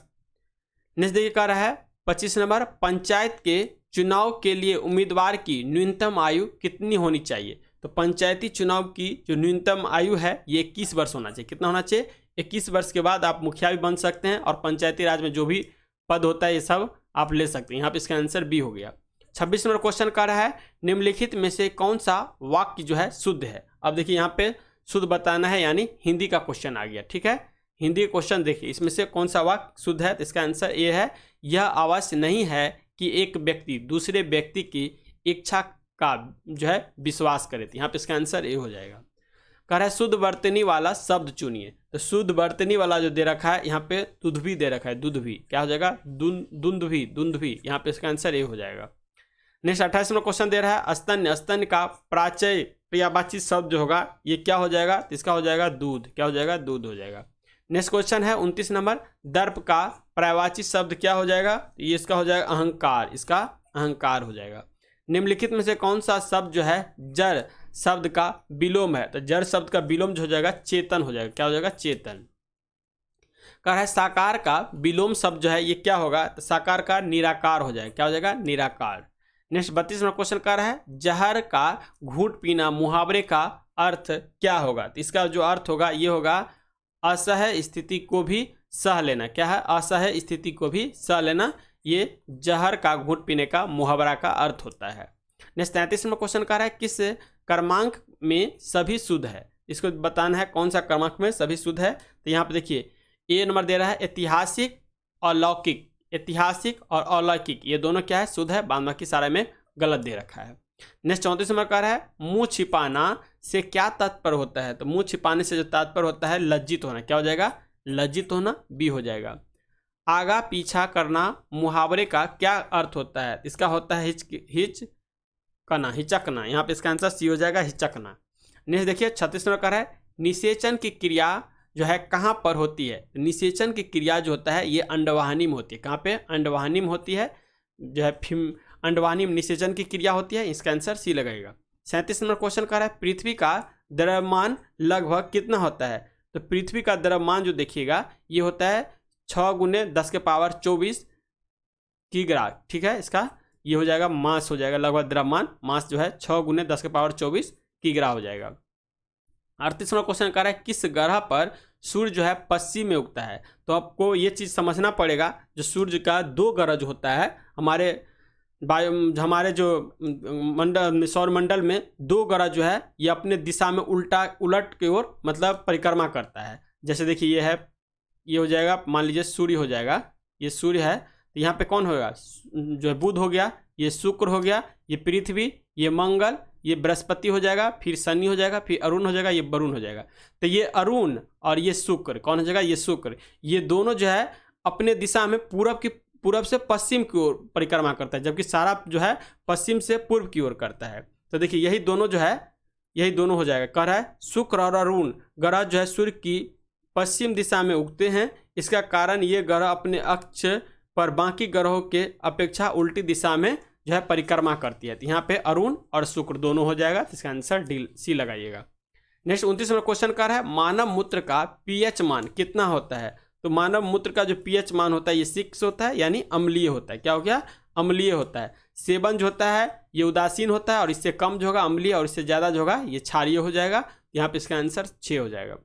नेक्स्ट देखिए कह रहा है 25 नंबर, पंचायत के चुनाव के लिए उम्मीदवार की न्यूनतम आयु कितनी होनी चाहिए। तो पंचायती चुनाव की जो न्यूनतम आयु है ये 21 वर्ष होना चाहिए। कितना होना चाहिए, 21 वर्ष के बाद आप मुखिया भी बन सकते हैं, और पंचायती राज में जो भी पद होता है ये सब आप ले सकते हैं। यहाँ पे इसका आंसर बी हो गया। 26 नंबर क्वेश्चन कर रहा है, निम्नलिखित में से कौन सा वाक्य जो है शुद्ध है। अब देखिए यहाँ पे शुद्ध बताना है, यानी हिंदी का क्वेश्चन आ गया। ठीक है, हिंदी का क्वेश्चन देखिए, इसमें से कौन सा वाक्य शुद्ध है। तो इसका आंसर ए है, यह आवश्य नहीं है कि एक व्यक्ति दूसरे व्यक्ति की इच्छा का जो है विश्वास करे। तो यहाँ पे इसका आंसर ए हो जाएगा। कह रहा है शुद्ध वर्तनी वाला शब्द चुनिए। तो शुद्ध वर्तनी वाला जो दे रखा है यहाँ पे दुधभी दे रखा है, दुधभी क्या हो जाएगा, दुंदभी। यहाँ पे इसका आंसर ए हो जाएगा। नेक्स्ट 28 में क्वेश्चन दे रहा है, स्तन्य का प्राचय पर्यायवाची शब्द जो होगा ये क्या हो जाएगा। तो इसका हो जाएगा दूध। क्या हो जाएगा, दूध हो जाएगा। नेक्स्ट क्वेश्चन है 29 नंबर, दर्प का पर्यायवाची शब्द क्या हो जाएगा। ये इसका हो जाएगा अहंकार। इसका अहंकार हो जाएगा। निम्नलिखित में से कौन सा शब्द जो है जड़ शब्द का विलोम है। तो जड़ शब्द का विलोम जो हो जाएगा चेतन हो जाएगा। क्या हो जाएगा, चेतन। कह रहा है साकार का विलोम शब्द जो है ये क्या होगा। तो साकार का निराकार हो जाएगा। क्या हो जाएगा, निराकार। नेक्स्ट 32 में क्वेश्चन कर रहा है, जहर का घूंट पीना मुहावरे का अर्थ क्या होगा। तो इसका जो अर्थ होगा ये होगा असह्य स्थिति को भी सह लेना। क्या है, असह्य स्थिति को भी सह लेना। ये जहर का घूंट पीने का मुहावरा का अर्थ होता है। नेक्स्ट 33 में क्वेश्चन कर रहा है, किस क्रमांक में सभी शुद्ध है। इसको बताना है कौन सा क्रमांक में सभी शुद्ध है। तो यहाँ पे देखिए ए नंबर दे रहा है, ऐतिहासिक और लौकिक। ऐतिहासिक और अलौकिक ये दोनों क्या है, शुद्ध है। बाकी सारे में गलत दे रखा है। नेक्स्ट 34 नंबर कह रहा है, मुंह छिपाना से क्या तात्पर्य होता है। तो मुंह छिपाने से जो तात्पर्य होता है लज्जित होना। क्या हो जाएगा, लज्जित होना। बी हो जाएगा। आगा पीछा करना मुहावरे का क्या अर्थ होता है। इसका होता है हिचकना, हिचकना। यहाँ पे इसका आंसर सी हो जाएगा, हिचकना। नेक्स्ट देखिए 36 नंबर कह रहा है, निषेचन की क्रिया जो है कहाँ पर होती है। निषेचन की क्रिया जो होता है ये अंडवाहिनी में होती है। कहाँ पे, अंडवाहिनी में होती है। जो है अंडवाहिनी में निषेचन की क्रिया होती है। इसका आंसर सी लगेगा। 37 नंबर क्वेश्चन कर रहा है, पृथ्वी का द्रव्यमान लगभग कितना होता है। तो पृथ्वी का द्रव्यमान जो देखिएगा ये होता है 6 × 10⁻24 किग्रा। ठीक है, इसका ये हो जाएगा मास हो जाएगा। लगभग द्रव्यमान मास जो है 6 × 10⁻24 किग्रा हो जाएगा। 38 नंबर क्वेश्चन कर रहा है, किस ग्रह पर सूर्य जो है पश्चिम में उगता है। तो आपको ये चीज़ समझना पड़ेगा, जो सूर्य का 2 ग्रह जो होता है हमारे जो सौर मंडल में 2 ग्रह जो है ये अपने दिशा में उलट की ओर मतलब परिक्रमा करता है। जैसे देखिए ये है, ये हो जाएगा, मान लीजिए सूर्य हो जाएगा, ये सूर्य है। तो यहाँ पे कौन होगा, जो है बुध हो गया, ये शुक्र हो गया, ये पृथ्वी, ये मंगल, ये बृहस्पति हो जाएगा, फिर शनि हो जाएगा, फिर अरुण हो जाएगा, ये वरुण हो जाएगा। तो ये अरुण और ये शुक्र कौन हो जाएगा, ये शुक्र। ये दोनों जो है अपने दिशा में पूरब से पश्चिम की ओर परिक्रमा करता है, जबकि सारा जो है पश्चिम से पूर्व की ओर करता है। तो देखिए यही दोनों जो है, यही दोनों हो जाएगा। कह रहा है शुक्र और अरुण ग्रह जो है सूर्य की पश्चिम दिशा में उगते हैं। इसका कारण ये ग्रह अपने अक्ष पर बाकी ग्रहों के अपेक्षा उल्टी दिशा में जो है परिक्रमा करती है। तो यहाँ पे अरुण और शुक्र दोनों हो जाएगा। तो इसका आंसर डी सी लगाइएगा। नेक्स्ट 29 नंबर क्वेश्चन कर रहा है, मानव मूत्र का पीएच मान कितना होता है। तो मानव मूत्र का जो पीएच मान होता है ये 6 होता है, यानी अम्लीय होता है। क्या हो गया, अम्लीय होता है। सेवन जो होता है ये उदासीन होता है, और इससे कम जो होगा अम्लीय, और इससे ज़्यादा जो होगा ये क्षारीय हो जाएगा। यहाँ पे इसका आंसर 6 हो जाएगा।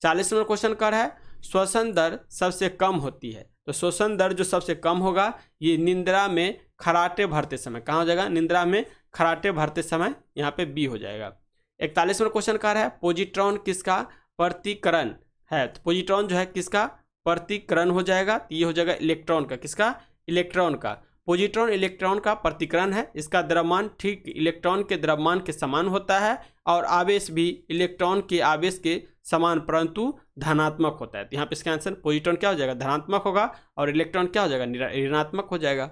40 नंबर क्वेश्चन कर रहा है, श्वसन दर सबसे कम होती है। तो श्वसन दर जो सबसे कम होगा ये निंद्रा में खराटे भरते समय। कहाँ हो जाएगा, निंद्रा में खराटे भरते समय। यहाँ पे बी हो जाएगा। 41 नंबर क्वेश्चन कर रहा है, पॉजिट्रॉन किसका प्रतिकरण है। तो पॉजिट्रॉन जो है किसका प्रतिकरण हो जाएगा। तो ये हो जाएगा इलेक्ट्रॉन का। किसका, इलेक्ट्रॉन का। पॉजिट्रॉन इलेक्ट्रॉन का प्रतिकरण है। इसका द्रव्यमान ठीक इलेक्ट्रॉन के द्रव्यमान के समान होता है, और आवेश भी इलेक्ट्रॉन के आवेश के समान परंतु धनात्मक होता है। तो यहाँ पे इसका आंसर पॉजिट्रॉन क्या हो जाएगा, धनात्मक होगा, और इलेक्ट्रॉन क्या हो जाएगा, ऋणात्मक हो जाएगा।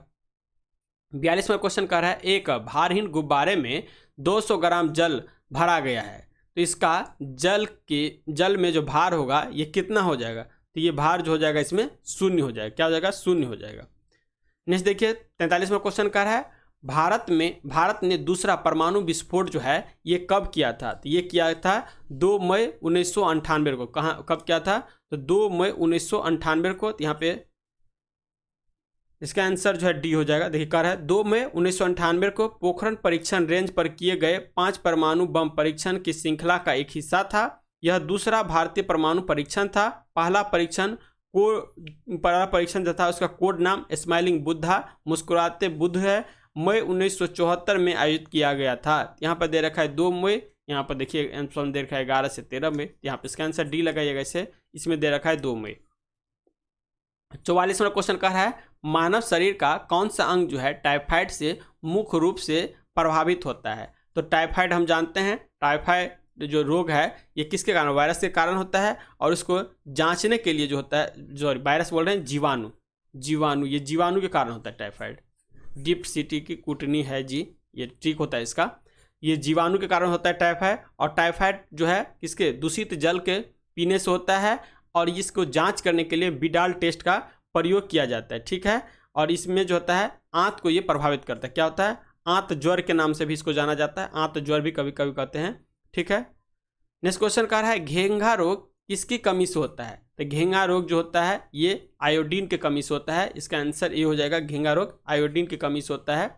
42वां क्वेश्चन कर रहा है, एक भारहीन गुब्बारे में 200 ग्राम जल भरा गया है। तो इसका जल में जो भार होगा ये कितना हो जाएगा, तो ये भार जो हो जाएगा इसमें शून्य हो जाएगा। क्या हो जाएगा, शून्य हो जाएगा। नेक्स्ट देखिए 43वां क्वेश्चन कर रहा है भारत ने दूसरा परमाणु विस्फोट जो है ये कब किया था, तो ये किया था 2 मई 1998 को। कब किया था, तो 2 मई 1998 को। तो यहाँ पे इसका आंसर जो है डी हो जाएगा। देखिए कह रहा है 2 मई 1998 को पोखरण परीक्षण रेंज पर किए गए 5 परमाणु बम परीक्षण की श्रृंखला का एक हिस्सा था। यह दूसरा भारतीय परमाणु परीक्षण था। पहला परीक्षण जो था उसका कोड नाम स्माइलिंग बुद्धा, मुस्कुराते बुद्ध है, मई 1974 में आयोजित किया गया था। यहाँ पर दे रखा है 2 मई, यहाँ पर देखिए आंसर दे रखा है 11 से 13 में। यहाँ पर इसका आंसर डी लगाइएगा। इसे इसमें दे रखा है 2 मई। 44वां क्वेश्चन कह रहा है मानव शरीर का कौन सा अंग जो है टाइफाइड से मुख्य रूप से प्रभावित होता है। तो टाइफाइड हम जानते हैं, टाइफाइड जो रोग है ये किसके कारण, वायरस के कारण होता है। और इसको जांचने के लिए जो होता है, जो वायरस बोल रहे हैं जीवाणु, ये जीवाणु के कारण होता है टाइफाइड। डीप सिटी की कुटनी है जी, ये ठीक होता है इसका। ये जीवाणु के कारण होता है टाइफाइड। और टाइफाइड जो है किसके, दूषित जल के पीने से होता है। और इसको जांच करने के लिए विडाल टेस्ट का प्रयोग किया जाता है, ठीक है। और इसमें जो होता है आंत को ये प्रभावित करता है। क्या होता है, आंत ज्वर के नाम से भी इसको जाना जाता है, आंत ज्वर भी कभी कभी कहते हैं, ठीक है। नेक्स्ट क्वेश्चन कह रहा है घेंघा रोग किसकी कमी से होता है। तो घेंघा रोग जो होता है ये आयोडीन की कमी से होता है। इसका आंसर ये हो जाएगा, घेंघा रोग आयोडीन की कमी से होता है।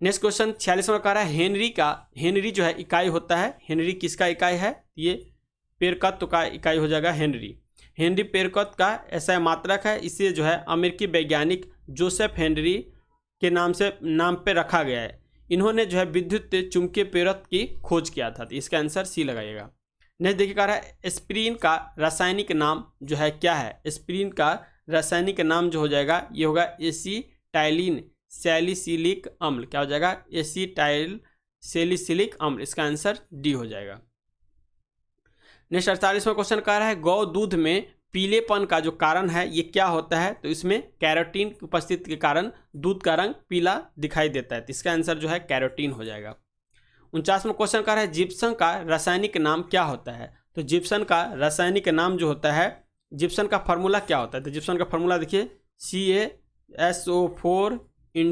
नेक्स्ट क्वेश्चन 46वां कह रहा है हेनरी जो है इकाई होता है। हेनरी किसका इकाई है, ये पेरकत्व का इकाई हो जाएगा हेनरी पेरकत्व का ऐसा मात्रक है। इसे जो है अमेरिकी वैज्ञानिक जोसेफ हेनरी के नाम पे रखा गया है। इन्होंने जो है विद्युत चुंबकीय प्रेरक की खोज किया था। तो इसका आंसर सी लगाइएगा। नेक्स्ट देखिए कह रहा है एस्पिरिन का रासायनिक नाम जो है क्या है। एस्पिरिन का रासायनिक नाम जो हो जाएगा ये होगा एसिटाइलिन सैलिसिलिक अम्ल। क्या हो जाएगा, एसिटाइल सैलिसिलिक अम्ल। इसका आंसर डी हो जाएगा। नेक्स्ट 48वां क्वेश्चन कह रहा है गौ दूध में पीलेपन का जो कारण है ये क्या होता है। तो इसमें कैरोटीन की उपस्थिति के कारण दूध का रंग पीला दिखाई देता है। तो इसका आंसर जो है कैरोटीन हो जाएगा। 49वां क्वेश्चन कह रहा है जिप्सम का रासायनिक नाम क्या होता है। तो जिप्सम का रासायनिक नाम जो होता है, जिप्सम का फार्मूला क्या होता है। तो जिप्सम का फार्मूला देखिए CaSO4 ×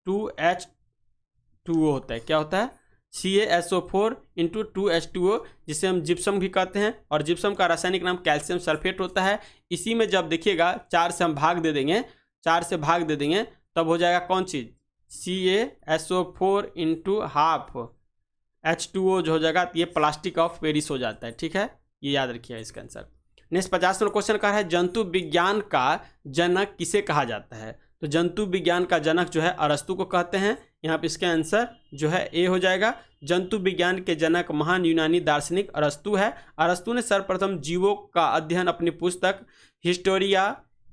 2H2O होता है। क्या होता है, CaSO4 × 2H2O, जिसे हम जिप्सम भी कहते हैं। और जिप्सम का रासायनिक नाम कैल्शियम सल्फेट होता है। इसी में जब देखिएगा 4 से हम भाग दे देंगे, 4 से भाग दे देंगे तब हो जाएगा कौन चीज़, CaSO4 × ½ H2O जो हो जाएगा। तो ये प्लास्टिक ऑफ पेरिस हो जाता है, ठीक है, ये याद रखिएगा इसका आंसर। नेक्स्ट 50वां क्वेश्चन का है जंतु विज्ञान का जनक किसे कहा जाता है। तो जंतु विज्ञान का जनक जो है अरस्तु को कहते हैं। यहाँ पे इसका आंसर जो है ए हो जाएगा। जंतु विज्ञान के जनक महान यूनानी दार्शनिक अरस्तु है। अरस्तु ने सर्वप्रथम जीवों का अध्ययन अपनी पुस्तक हिस्टोरिया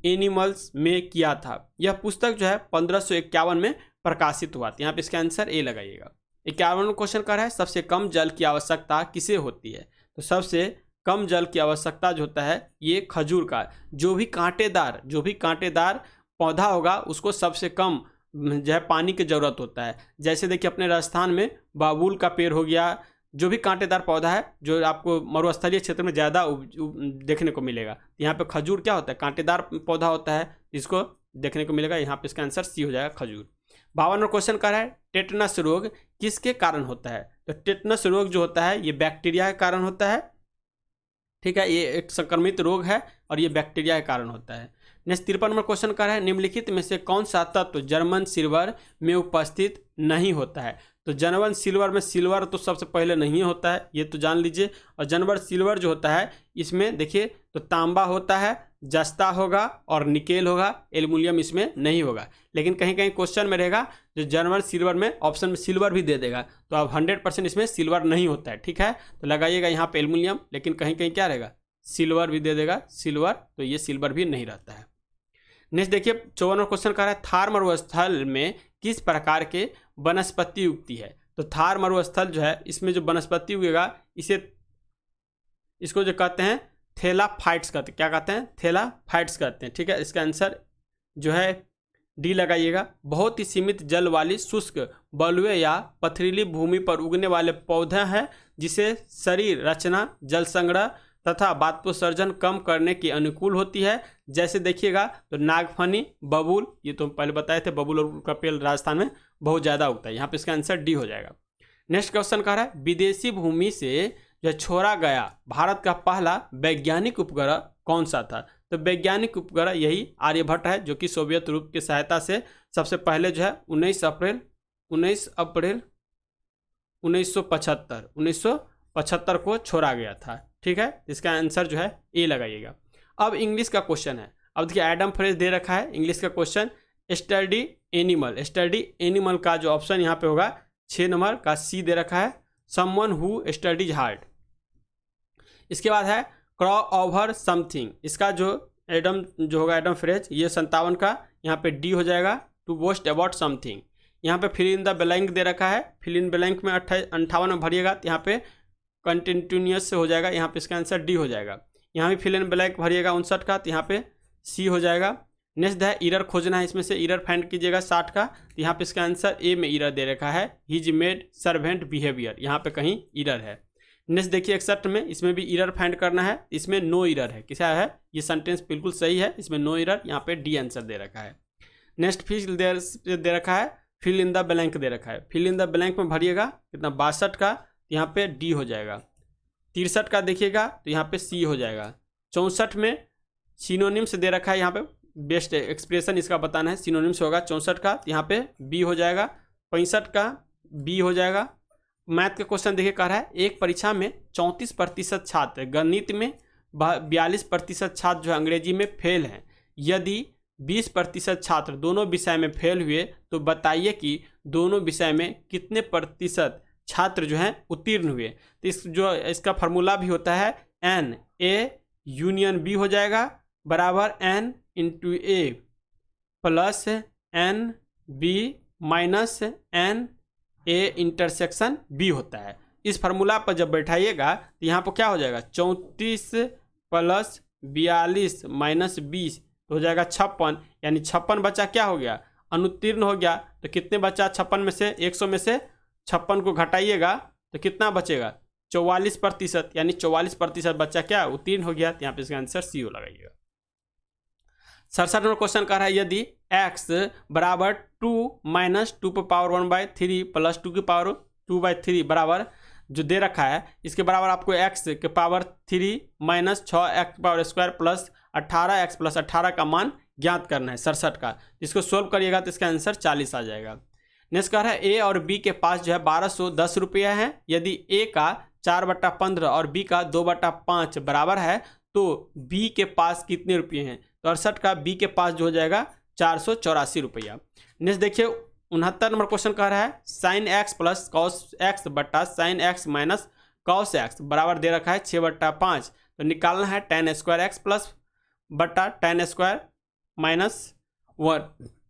एनिमल्स में किया था। यह पुस्तक जो है 1551 में प्रकाशित हुआ था। यहाँ पे इसका आंसर ए लगाइएगा। 51वां क्वेश्चन कर रहा है सबसे कम जल की आवश्यकता किसे होती है। तो सबसे कम जल की आवश्यकता जो होता है ये खजूर का, जो भी कांटेदार पौधा होगा उसको सबसे कम जो है पानी की ज़रूरत होता है। जैसे देखिए अपने राजस्थान में बाबुल का पेड़ हो गया, जो भी कांटेदार पौधा है जो आपको मरुस्थलीय क्षेत्र में ज़्यादा देखने को मिलेगा। यहाँ पे खजूर क्या होता है, कांटेदार पौधा होता है, इसको देखने को मिलेगा। यहाँ पे इसका आंसर सी हो जाएगा, खजूर। 52वां क्वेश्चन कर रहा है टेटनस रोग किसके कारण होता है। तो टेटनस रोग जो होता है ये बैक्टीरिया के कारण होता है, ठीक है, ये एक संक्रमित रोग है और ये बैक्टीरिया के कारण होता है। नेक्स्ट 53वां क्वेश्चन कर रहा है निम्नलिखित में से कौन सा तत्व जर्मन सिल्वर में उपस्थित नहीं होता है। तो जर्मन सिल्वर में सिल्वर तो सबसे पहले नहीं होता है, ये तो जान लीजिए। और जर्मन सिल्वर जो होता है इसमें देखिए तो तांबा होता है, जस्ता होगा और निकेल होगा, एल्युमिनियम इसमें नहीं होगा। लेकिन कहीं कहीं क्वेश्चन में रहेगा जो जर्मन सिल्वर में ऑप्शन में सिल्वर भी दे देगा, तो अब 100% इसमें सिल्वर नहीं होता है, ठीक है। तो लगाइएगा यहाँ पे एल्युमिनियम, लेकिन कहीं कहीं क्या रहेगा, सिल्वर भी दे देगा सिल्वर, तो ये सिल्वर भी नहीं रहता है। नेक्स्ट देखिए 54वां क्वेश्चन कह रहा है थार मरुस्थल में किस प्रकार के वनस्पति उगती है। तो थार मरुस्थल जो है इसमें जो वनस्पति उगेगा इसको जो कहते हैं थैलाफाइट्स कहते हैं। क्या कहते हैं, थैलाफाइट्स कहते हैं, ठीक है। इसका आंसर जो है डी लगाइएगा। बहुत ही सीमित जल वाली शुष्क बलुए या पथरीली भूमि पर उगने वाले पौधे हैं जिसे शरीर रचना, जल संग्रह तथा वाष्पोत्सर्जन कम करने की अनुकूल होती है। जैसे देखिएगा तो नागफनी, बबूल, ये तो पहले बताए थे, बबूल और का पेड़ राजस्थान में बहुत ज़्यादा उगता है। यहाँ पे इसका आंसर डी हो जाएगा। नेक्स्ट क्वेश्चन कह रहा है विदेशी भूमि से जो छोड़ा गया भारत का पहला वैज्ञानिक उपग्रह कौन सा था? तो वैज्ञानिक उपग्रह यही आर्यभट्ट है, जो कि सोवियत रूस की सहायता से सबसे पहले जो है 19 अप्रैल 1975 को छोड़ा गया था। ठीक है, इसका आंसर जो है ए लगाइएगा। अब इंग्लिश का क्वेश्चन है। अब देखिए एडम फ्रेज दे रखा है इंग्लिश का question, study animal. Study animal का जो ऑप्शन यहाँ पे होगा 6 नंबर का सी दे रखा है, समवन हु स्टडीज हार्ड। इसके बाद है क्रॉ ओवर समथिंग, इसका जो होगा एडम फ्रेज, ये 57 का, यहाँ पे डी हो जाएगा। टू बोस्ट अबाउट समथिंग, यहाँ पे फिल इन द ब्लैंक दे रखा है, फिल इन ब्लैंक में 58 में भरिएगा तो यहाँ पे कंटिन्यूस से हो जाएगा, यहाँ पे इसका आंसर डी हो जाएगा। यहाँ भी फिल इन ब्लैंक भरिएगा 59 का तो यहाँ पे सी हो जाएगा। नेक्स्ट है इरर खोजना है, इसमें से इरर फाइंड कीजिएगा 60 का, तो यहाँ पे इसका आंसर ए में इरर दे रखा है, हिज मेड सर्वेंट बिहेवियर, यहाँ पे कहीं इरर है। नेक्स्ट देखिए 61 में, इसमें भी इरर फाइंड करना है, इसमें नो इरर है। किसा है? ये सेंटेंस बिल्कुल सही है, इसमें नो इरर, यहाँ पे डी आंसर दे रखा है। नेक्स्ट फिल दे रखा है, फिल इन द ब्लैंक दे रखा है, फिल इन द ब्लैंक में भरिएगा कितना 62 का, यहाँ पे डी हो जाएगा। 63 का देखिएगा तो यहाँ पे सी हो जाएगा। 64 में सिनोनिम्स दे रखा है, यहाँ पे बेस्ट एक्सप्रेशन इसका बताना है, सिनोनिम्स होगा 64 का, यहाँ पे बी हो जाएगा। 65 का बी हो जाएगा। मैथ का क्वेश्चन देखिए कह रहा है एक परीक्षा में 34% छात्र गणित में, 42% छात्र जो अंग्रेजी में फेल हैं। यदि 20% छात्र दोनों विषय में फेल हुए तो बताइए कि दोनों विषय में कितने प्रतिशत छात्र जो हैं उत्तीर्ण हुए। तो इसका फार्मूला भी होता है एन ए यूनियन बी हो जाएगा बराबर N into A plus N B minus N A intersection B होता है। इस फार्मूला पर जब बैठाइएगा तो यहाँ पर क्या हो जाएगा 34 प्लस 42 माइनस 20 तो हो जाएगा 56, यानी 56 बच्चा क्या हो गया अनुत्तीर्ण हो गया। तो कितने बच्चा 56 में से 100 में से 56 को घटाइएगा तो कितना बचेगा 44%, यानी 44% बच्चा क्या उत्तीर्ण हो गया। तो यहाँ पे इसका आंसर सी हो लगाइएगा। 67 नंबर क्वेश्चन कह रहा है यदि x बराबर 2 माइनस 2 पर पावर 1/3 प्लस 2 की पावर 2/3 बराबर जो दे रखा है, इसके बराबर आपको x के power 3 minus 6x power square plus 18x plus 18 का मान ज्ञात करना है 67 का। इसको सोल्व करिएगा तो इसका आंसर 40 आ जाएगा। नेक्स्ट कह रहा है ए और बी के पास जो है 1210 रुपया है। यदि ए का 4/15 और बी का 2/5 बराबर है तो बी के पास कितने रुपये हैं? तो 68 का बी के पास जो हो जाएगा 484 रुपया। नेक्स्ट देखिए 69 नंबर क्वेश्चन कह रहा है sine x plus cos x बट्टा sine x minus cos x बराबर दे रखा है 6/5। तो निकालना है tan स्क्वायर एक्स प्लस बट्टा tan स्क्वायर माइनस 1।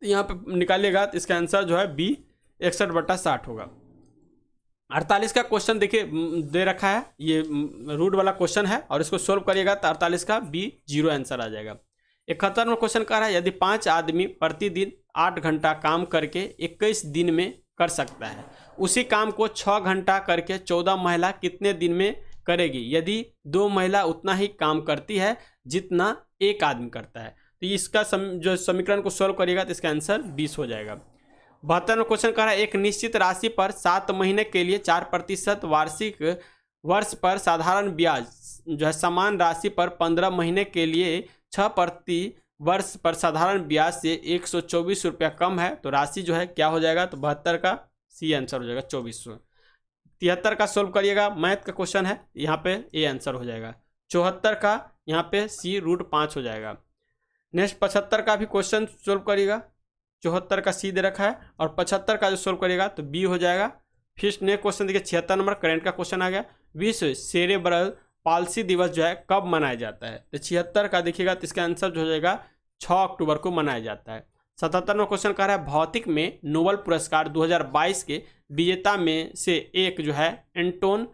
यहाँ पे निकालिएगा तो इसका आंसर जो है बी 61/60 होगा। 48 का क्वेश्चन देखिए दे रखा है, ये रूट वाला क्वेश्चन है और इसको सोल्व करिएगा तो 48 का बी 0 आंसर आ जाएगा। 71 में क्वेश्चन कह रहा है यदि 5 आदमी प्रतिदिन 8 घंटा काम करके 21 दिन में कर सकता है, उसी काम को 6 घंटा करके 14 महिला कितने दिन में करेगी? यदि 2 महिला उतना ही काम करती है जितना एक आदमी करता है। तो इसका जो समीकरण को सोल्व करिएगा तो इसका आंसर 20 हो जाएगा। 72 में क्वेश्चन कह रहा है एक निश्चित राशि पर 7 महीने के लिए 4% वार्षिक वर्ष पर साधारण ब्याज जो है समान राशि पर 15 महीने के लिए 6% वर्ष पर साधारण ब्याज से 124 रुपया कम है। तो राशि जो है क्या हो जाएगा? तो 72 का सी आंसर हो जाएगा 2400। 73 का सोल्व करिएगा, मैथ का क्वेश्चन है, यहाँ पे ए आंसर हो जाएगा। 74 का यहाँ पे सी √5 हो जाएगा। नेक्स्ट 75 का भी क्वेश्चन सोल्व करिएगा, 74 का सी दे रखा है और 75 का जो सोल्व करिएगा तो बी हो जाएगा। फिर नेक्स्ट क्वेश्चन देखिए 76 नंबर करंट का क्वेश्चन आ गया, विश्व सेरेब्रल पाल्सी दिवस जो है कब मनाया जाता है? तो 76 का देखिएगा तो इसका आंसर जो हो जाएगा 6 अक्टूबर को मनाया जाता है। 77 में क्वेश्चन कह रहा है भौतिक में नोबेल पुरस्कार 2022 के विजेता में से एक जो है एंटोन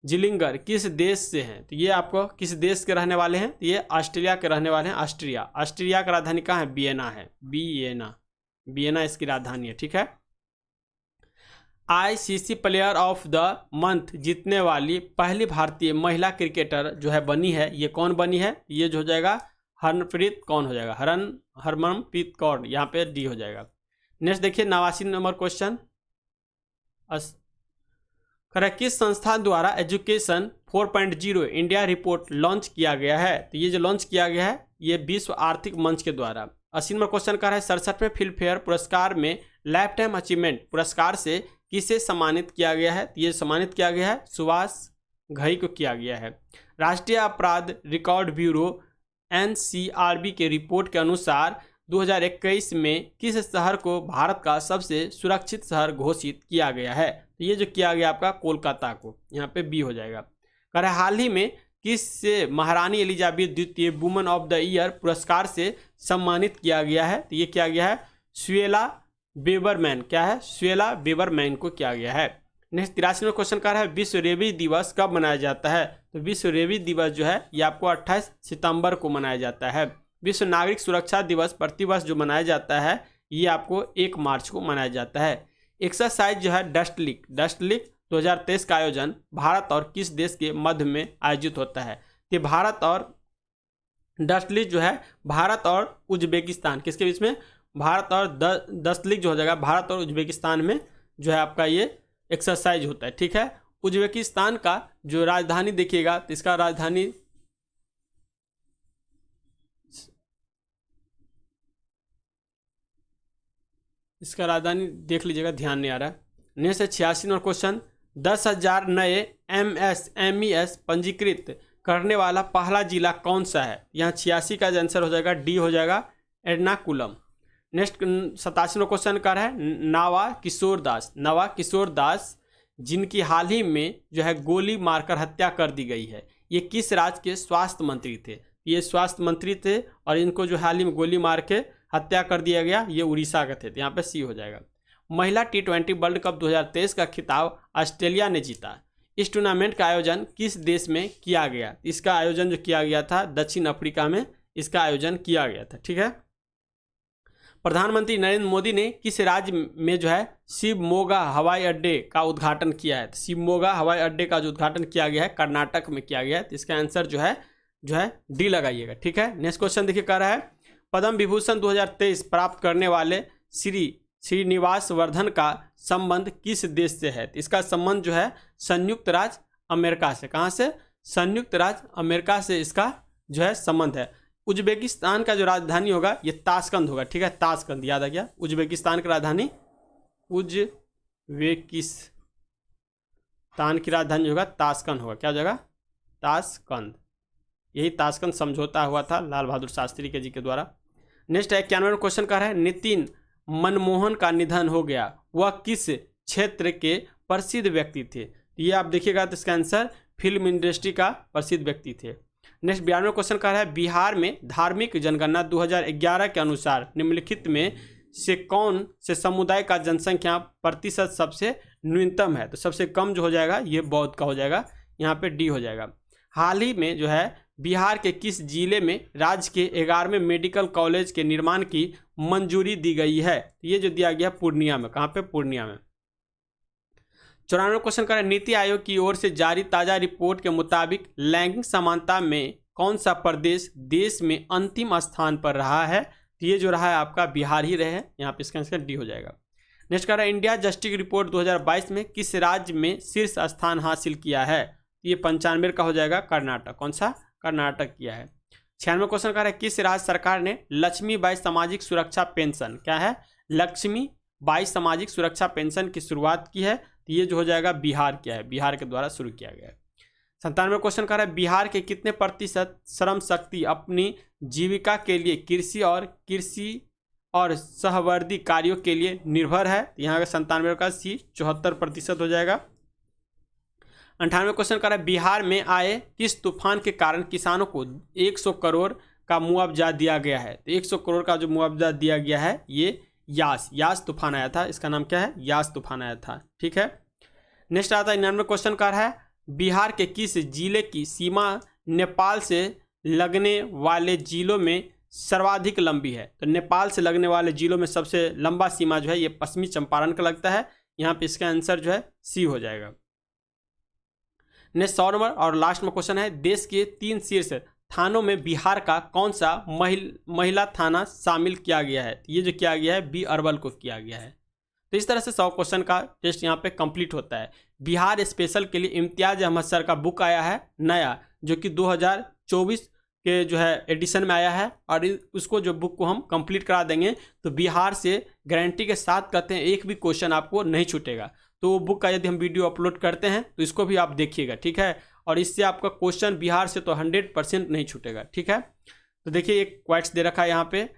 जिलिंगर किस देश से हैं? तो ये आपको किस देश के रहने वाले हैं? तो ये ऑस्ट्रेलिया के रहने वाले हैं, ऑस्ट्रिया। ऑस्ट्रिया का राजधानी कहाँ है? वियना है, वियना इसकी राजधानी है, ठीक है। ICC player of the month जीतने वाली पहली भारतीय महिला क्रिकेटर जो है बनी है, ये कौन बनी है? ये जो हो जाएगा हरमनप्रीत कौन हो जाएगा? हरमनप्रीत कौर, यहाँ पे डी हो जाएगा। नेक्स्ट देखिए 89 नंबर क्वेश्चन, किस संस्थान द्वारा एजुकेशन 4.0 इंडिया रिपोर्ट लॉन्च किया गया है? तो ये जो लॉन्च किया गया है ये विश्व आर्थिक मंच के द्वारा। 80 नंबर क्वेश्चन का है 67वें फिल्म फेयर पुरस्कार में लाइफ टाइम अचीवमेंट पुरस्कार से किसे सम्मानित किया गया है? तो ये सम्मानित किया गया है सुभाष घई को किया गया है। राष्ट्रीय अपराध रिकॉर्ड ब्यूरो NCRB के रिपोर्ट के अनुसार 2021 में किस शहर को भारत का सबसे सुरक्षित शहर घोषित किया गया है? तो ये जो किया गया आपका कोलकाता को, यहाँ पे बी हो जाएगा। कह रहा है हाल ही में किस से महारानी एलिजाबेथ द्वितीय वुमन ऑफ द ईयर पुरस्कार से सम्मानित किया गया है? तो ये किया गया है स्वेला बेबरमैन, क्या है? स्वेला बेबरमैन को किया गया है। नेक्स्ट 83वां क्वेश्चन का है विश्व रेबीज दिवस कब मनाया जाता है? तो विश्व रेबीज दिवस जो है ये आपको 28 सितंबर को मनाया जाता है। विश्व नागरिक सुरक्षा दिवस प्रतिवर्ष जो मनाया जाता है ये आपको 1 मार्च को मनाया जाता है। एक्सरसाइज जो है डस्ट लीग 2023 का आयोजन भारत और किस देश के मध्य में आयोजित होता है? तो भारत और डस्ट लीग जो है भारत और उज्बेकिस्तान, किसके बीच में? भारत और डस्ट लीग जो हो जाएगा भारत और उज्बेकिस्तान में जो है आपका ये एक्सरसाइज होता है, ठीक है। उज्बेकिस्तान का जो राजधानी देखिएगा तो इसका राजधानी देख लीजिएगा, ध्यान नहीं आ रहा है। नेक्स्ट है 86 नंबर क्वेश्चन, 10,000 नए MSMES पंजीकृत करने वाला पहला जिला कौन सा है? यहाँ 86 का आंसर हो जाएगा डी हो जाएगा एर्नाकुलम। नेक्स्ट 87 नंबर क्वेश्चन कर है नवा किशोर दास जिनकी हाल ही में जो है गोली मारकर हत्या कर दी गई है, ये किस राज्य के स्वास्थ्य मंत्री थे? ये स्वास्थ्य मंत्री थे और इनको जो हाल ही में गोली मार के हत्या कर दिया गया ये उड़ीसा के थे, तो यहाँ पे सी हो जाएगा। महिला T20 वर्ल्ड कप 2023 का खिताब ऑस्ट्रेलिया ने जीता। इस टूर्नामेंट का आयोजन किस देश में किया गया? इसका आयोजन जो किया गया था दक्षिण अफ्रीका में इसका आयोजन किया गया था, ठीक है। प्रधानमंत्री नरेंद्र मोदी ने किस राज्य में जो है शिवमोगा हवाई अड्डे का उद्घाटन किया है? शिवमोगा हवाई अड्डे का जो उद्घाटन किया गया है कर्नाटक में किया गया है, तो इसका आंसर जो है डी लगाइएगा, ठीक है। नेक्स्ट क्वेश्चन देखिए कह रहा है पद्म विभूषण 2023 प्राप्त करने वाले श्रीनिवास वर्धन का संबंध किस देश से है? तो इसका संबंध जो है संयुक्त राज्य अमेरिका से। कहाँ से? संयुक्त राज्य अमेरिका से इसका जो है संबंध है। उज्बेकिस्तान का जो राजधानी होगा ये ताशकंद होगा, ठीक है। ताशकंद याद आ गया, उज्बेकिस्तान की राजधानी उज्बेकिस्तान की राजधानी होगा ताशकंद होगा, क्या हो जाएगा? ताशकंद। यही ताशकंद समझौता हुआ था लाल बहादुर शास्त्री के जी के द्वारा। नेक्स्ट है 91 क्वेश्चन का है नितिन मनमोहन का निधन हो गया, वह किस क्षेत्र के प्रसिद्ध व्यक्ति थे? ये आप देखिएगा तो इसका आंसर फिल्म इंडस्ट्री का प्रसिद्ध व्यक्ति थे। नेक्स्ट 92 क्वेश्चन का है बिहार में धार्मिक जनगणना 2011 के अनुसार निम्नलिखित में से कौन से समुदाय का जनसंख्या प्रतिशत सबसे न्यूनतम है? तो सबसे कम जो हो जाएगा ये बौद्ध का हो जाएगा, यहाँ पे डी हो जाएगा। हाल ही में जो है बिहार के किस जिले में राज्य के 11वें मेडिकल कॉलेज के निर्माण की मंजूरी दी गई है? ये जो दिया गया पूर्णिया में, कहाँ पे? पूर्णिया में। 94 क्वेश्चन का नीति आयोग की ओर से जारी ताजा रिपोर्ट के मुताबिक लैंगिक समानता में कौन सा प्रदेश देश में अंतिम स्थान पर रहा है? तो ये जो रहा है आपका बिहार ही रहे, यहाँ पे इसका आंसर डी हो जाएगा। नेक्स्ट कह रहा है इंडिया जस्टिस रिपोर्ट 2022 में किस राज्य में शीर्ष स्थान हासिल किया है? ये 95 का हो जाएगा कर्नाटक। कौन सा? कर्नाटक किया है। 96 क्वेश्चन कह रहा है किस राज्य सरकार ने लक्ष्मीबाई सामाजिक सुरक्षा पेंशन, क्या है? लक्ष्मीबाई सामाजिक सुरक्षा पेंशन की शुरुआत की है? तो ये जो हो जाएगा बिहार क्या है, बिहार के द्वारा शुरू किया गया है। 97 क्वेश्चन कह रहा है बिहार के कितने प्रतिशत श्रम शक्ति अपनी जीविका के लिए कृषि और सहवर्ती कार्यों के लिए निर्भर है? यहाँ का 97 का सी 74% हो जाएगा। 98 क्वेश्चन कह रहा है बिहार में आए किस तूफान के कारण किसानों को 100 करोड़ का मुआवजा दिया गया है? तो 100 करोड़ का जो मुआवजा दिया गया है ये यास तूफान आया था, इसका नाम क्या है? यास तूफान आया था, ठीक है। नेक्स्ट आता है 99 क्वेश्चन का है बिहार के किस जिले की सीमा नेपाल से लगने वाले जिलों में सर्वाधिक लंबी है? तो नेपाल से लगने वाले जिलों में सबसे लंबा सीमा जो है ये पश्चिमी चंपारण का लगता है। यहाँ पे इसका आंसर जो है सी हो जाएगा। नेक्स्ट 100 नंबर और लास्ट में क्वेश्चन है, देश के 3 शीर्ष थानों में बिहार का कौन सा महिला थाना शामिल किया गया है? ये जो किया गया है बी अरवल को किया गया है। तो इस तरह से 100 क्वेश्चन का टेस्ट यहाँ पे कंप्लीट होता है। बिहार स्पेशल के लिए इम्तियाज अहमद सर का बुक आया है नया, जो कि 2024 के जो है एडिशन में आया है, और उसको जो बुक को हम कंप्लीट करा देंगे तो बिहार से गारंटी के साथ कहते हैं एक भी क्वेश्चन आपको नहीं छूटेगा। तो वो बुक का यदि हम वीडियो अपलोड करते हैं तो इसको भी आप देखिएगा, ठीक है। और इससे आपका क्वेश्चन बिहार से तो 100% नहीं छूटेगा, ठीक है। तो देखिए एक क्वेश्चन दे रखा है यहाँ पे,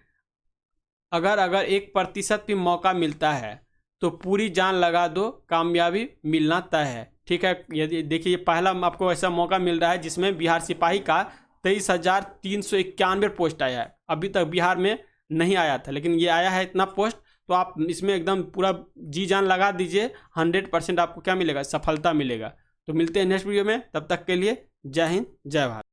अगर 1% भी मौका मिलता है तो पूरी जान लगा दो, कामयाबी मिलना तय है, ठीक है। यदि देखिए पहला आपको ऐसा मौका मिल रहा है जिसमें बिहार सिपाही का 23,391 पोस्ट आया है। अभी तक बिहार में नहीं आया था, लेकिन ये आया है इतना पोस्ट, तो आप इसमें एकदम पूरा जी जान लगा दीजिए, 100% आपको क्या मिलेगा? सफलता मिलेगा। तो मिलते हैं नेक्स्ट वीडियो में, तब तक के लिए जय हिंद जय भारत।